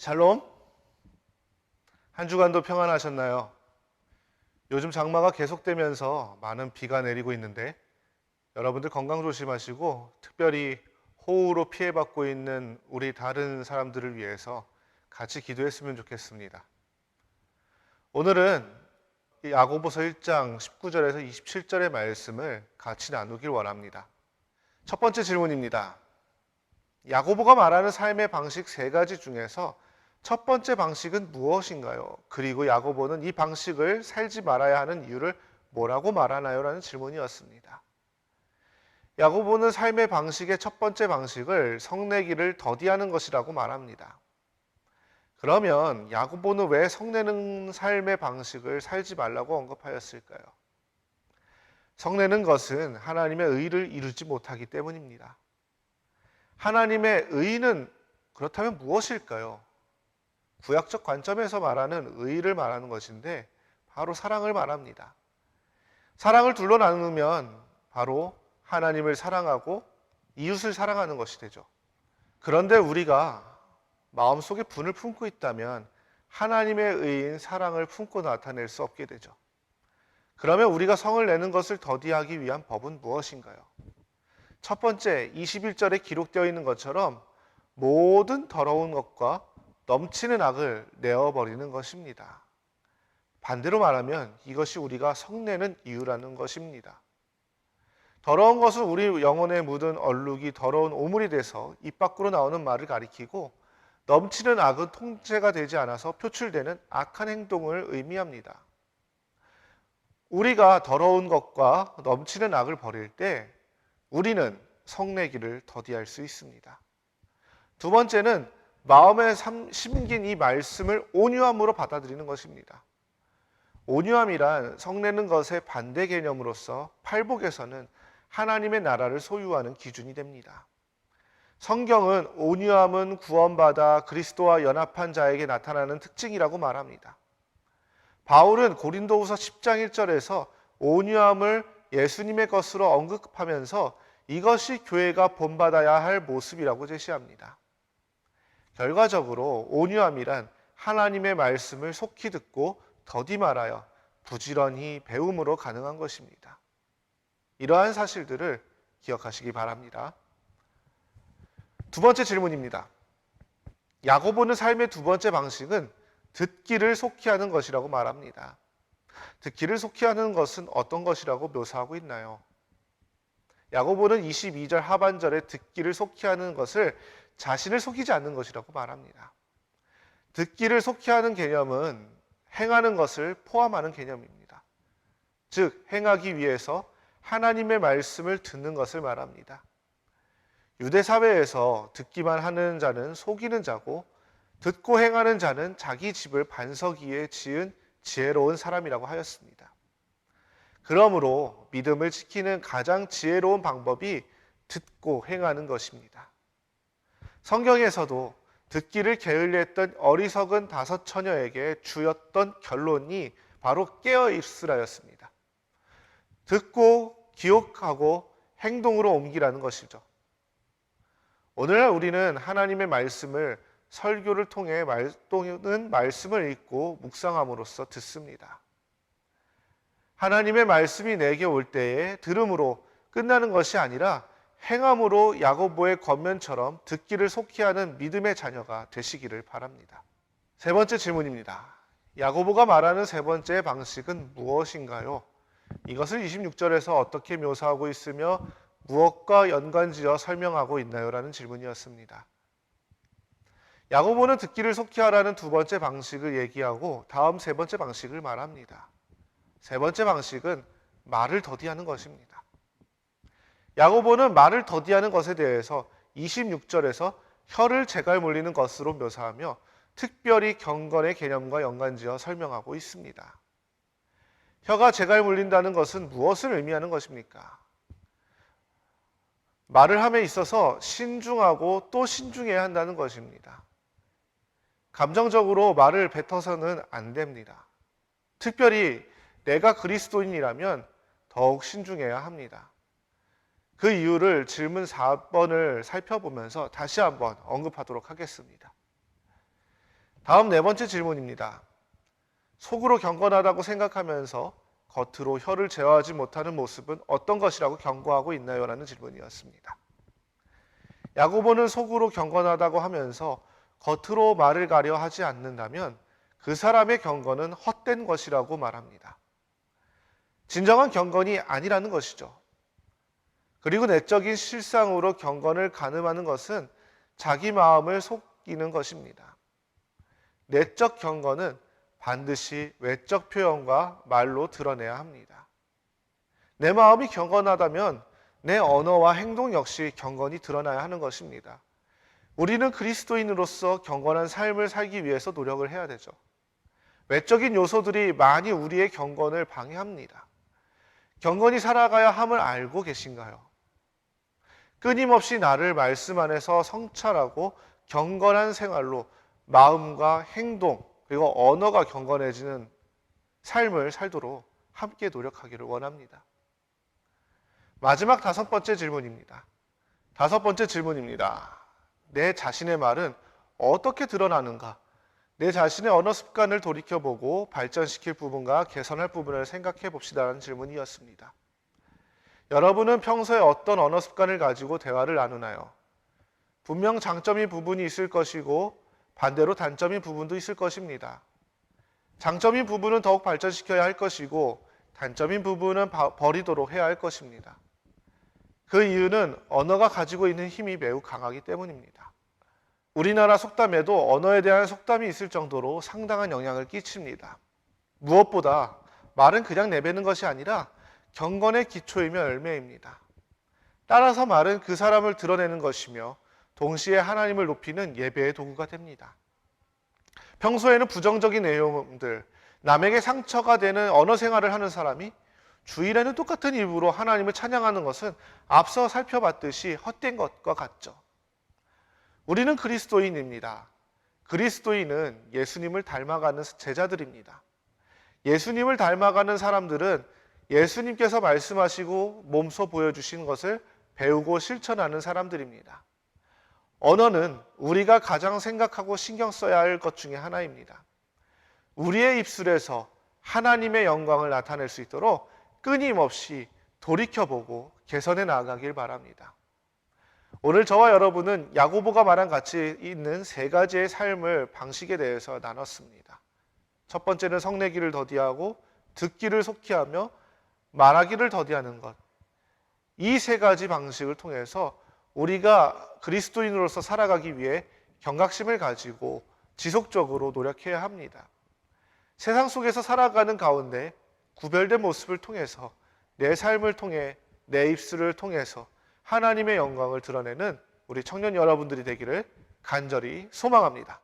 샬롬. 한 주간도 평안하셨나요? 요즘 장마가 계속되면서 많은 비가 내리고 있는데 여러분들 건강 조심하시고 특별히 호우로 피해받고 있는 우리 다른 사람들을 위해서 같이 기도했으면 좋겠습니다. 오늘은 야고보서 1장 19절에서 27절의 말씀을 같이 나누길 원합니다. 첫 번째 질문입니다. 야고보가 말하는 삶의 방식 세 가지 중에서 첫 번째 방식은 무엇인가요? 그리고 야고보는 이 방식을 살지 말아야 하는 이유를 뭐라고 말하나요? 라는 질문이었습니다. 야고보는 삶의 방식의 첫 번째 방식을 성내기를 더디하는 것이라고 말합니다. 그러면 야고보는 왜 성내는 삶의 방식을 살지 말라고 언급하였을까요? 성내는 것은 하나님의 의를 이루지 못하기 때문입니다. 하나님의 의는 그렇다면 무엇일까요? 구약적 관점에서 말하는 의를 말하는 것인데 바로 사랑을 말합니다. 사랑을 둘로 나누면 바로 하나님을 사랑하고 이웃을 사랑하는 것이 되죠. 그런데 우리가 마음속에 분을 품고 있다면 하나님의 의인 사랑을 품고 나타낼 수 없게 되죠. 그러면 우리가 성을 내는 것을 더디하기 위한 법은 무엇인가요? 첫 번째, 21절에 기록되어 있는 것처럼 모든 더러운 것과 넘치는 악을 내어버리는 것입니다. 반대로 말하면 이것이 우리가 성내는 이유라는 것입니다. 더러운 것은 우리 영혼에 묻은 얼룩이 더러운 오물이 돼서 입 밖으로 나오는 말을 가리키고, 넘치는 악은 통제가 되지 않아서 표출되는 악한 행동을 의미합니다. 우리가 더러운 것과 넘치는 악을 버릴 때 우리는 성내기를 더디할 수 있습니다. 두 번째는 마음에 심긴 이 말씀을 온유함으로 받아들이는 것입니다. 온유함이란 성내는 것의 반대 개념으로서 팔복에서는 하나님의 나라를 소유하는 기준이 됩니다. 성경은 온유함은 구원받아 그리스도와 연합한 자에게 나타나는 특징이라고 말합니다. 바울은 고린도후서 10장 1절에서 온유함을 예수님의 것으로 언급하면서 이것이 교회가 본받아야 할 모습이라고 제시합니다. 결과적으로 온유함이란 하나님의 말씀을 속히 듣고 더디 말하여 부지런히 배움으로 가능한 것입니다. 이러한 사실들을 기억하시기 바랍니다. 두 번째 질문입니다. 야고보는 삶의 두 번째 방식은 듣기를 속히 하는 것이라고 말합니다. 듣기를 속히 하는 것은 어떤 것이라고 묘사하고 있나요? 야고보는 22절 하반절에 듣기를 속히 하는 것을 자신을 속이지 않는 것이라고 말합니다. 듣기를 속히 하는 개념은 행하는 것을 포함하는 개념입니다. 즉, 행하기 위해서 하나님의 말씀을 듣는 것을 말합니다. 유대 사회에서 듣기만 하는 자는 속이는 자고, 듣고 행하는 자는 자기 집을 반석 위에 지은 지혜로운 사람이라고 하였습니다. 그러므로 믿음을 지키는 가장 지혜로운 방법이 듣고 행하는 것입니다. 성경에서도 듣기를 게을리했던 어리석은 5 처녀에게 주었던 결론이 바로 깨어 있으라였습니다. 듣고 기억하고 행동으로 옮기라는 것이죠. 오늘날 우리는 하나님의 말씀을 설교를 통해 또는 말씀을 읽고 묵상함으로써 듣습니다. 하나님의 말씀이 내게 올 때에 들음으로 끝나는 것이 아니라 행함으로 야고보의 권면처럼 듣기를 속히 하는 믿음의 자녀가 되시기를 바랍니다. 세 번째 질문입니다. 야고보가 말하는 세 번째 방식은 무엇인가요? 이것을 26절에서 어떻게 묘사하고 있으며 무엇과 연관지어 설명하고 있나요? 라는 질문이었습니다. 야고보는 듣기를 속히 하라는 두 번째 방식을 얘기하고 다음 세 번째 방식을 말합니다. 세 번째 방식은 말을 더디하는 것입니다. 야고보는 말을 더디하는 것에 대해서 26절에서 혀를 재갈 물리는 것으로 묘사하며 특별히 경건의 개념과 연관지어 설명하고 있습니다. 혀가 재갈 물린다는 것은 무엇을 의미하는 것입니까? 말을 함에 있어서 신중하고 또 신중해야 한다는 것입니다. 감정적으로 말을 뱉어서는 안 됩니다. 특별히 내가 그리스도인이라면 더욱 신중해야 합니다. 그 이유를 질문 4번을 살펴보면서 다시 한번 언급하도록 하겠습니다. 다음 네 번째 질문입니다. 속으로 경건하다고 생각하면서 겉으로 혀를 제어하지 못하는 모습은 어떤 것이라고 경고하고 있나요? 라는 질문이었습니다. 야고보는 속으로 경건하다고 하면서 겉으로 말을 가려 하지 않는다면 그 사람의 경건은 헛된 것이라고 말합니다. 진정한 경건이 아니라는 것이죠. 그리고 내적인 실상으로 경건을 가늠하는 것은 자기 마음을 속이는 것입니다. 내적 경건은 반드시 외적 표현과 말로 드러내야 합니다. 내 마음이 경건하다면 내 언어와 행동 역시 경건이 드러나야 하는 것입니다. 우리는 그리스도인으로서 경건한 삶을 살기 위해서 노력을 해야 되죠. 외적인 요소들이 많이 우리의 경건을 방해합니다. 경건히 살아가야 함을 알고 계신가요? 끊임없이 나를 말씀 안에서 성찰하고 경건한 생활로 마음과 행동 그리고 언어가 경건해지는 삶을 살도록 함께 노력하기를 원합니다. 마지막 다섯 번째 질문입니다. 내 자신의 말은 어떻게 드러나는가? 내 자신의 언어 습관을 돌이켜보고 발전시킬 부분과 개선할 부분을 생각해 봅시다라는 질문이었습니다. 여러분은 평소에 어떤 언어 습관을 가지고 대화를 나누나요? 분명 장점인 부분이 있을 것이고 반대로 단점인 부분도 있을 것입니다. 장점인 부분은 더욱 발전시켜야 할 것이고 단점인 부분은 버리도록 해야 할 것입니다. 그 이유는 언어가 가지고 있는 힘이 매우 강하기 때문입니다. 우리나라 속담에도 언어에 대한 속담이 있을 정도로 상당한 영향을 끼칩니다. 무엇보다 말은 그냥 내뱉는 것이 아니라 경건의 기초이며 열매입니다. 따라서 말은 그 사람을 드러내는 것이며 동시에 하나님을 높이는 예배의 도구가 됩니다. 평소에는 부정적인 내용들, 남에게 상처가 되는 언어 생활을 하는 사람이 주일에는 똑같은 입으로 하나님을 찬양하는 것은 앞서 살펴봤듯이 헛된 것과 같죠. 우리는 그리스도인입니다. 그리스도인은 예수님을 닮아가는 제자들입니다. 예수님을 닮아가는 사람들은 예수님께서 말씀하시고 몸소 보여주신 것을 배우고 실천하는 사람들입니다. 언어는 우리가 가장 생각하고 신경 써야 할 것 중에 하나입니다. 우리의 입술에서 하나님의 영광을 나타낼 수 있도록 끊임없이 돌이켜보고 개선해 나가길 바랍니다. 오늘 저와 여러분은 야고보가 말한 같이 있는 세 가지의 삶을 방식에 대해서 나눴습니다. 첫 번째는 성내기를 더디하고 듣기를 속히하며 말하기를 더디하는 것. 이 세 가지 방식을 통해서 우리가 그리스도인으로서 살아가기 위해 경각심을 가지고 지속적으로 노력해야 합니다. 세상 속에서 살아가는 가운데 구별된 모습을 통해서 내 삶을 통해 내 입술을 통해서 하나님의 영광을 드러내는 우리 청년 여러분들이 되기를 간절히 소망합니다.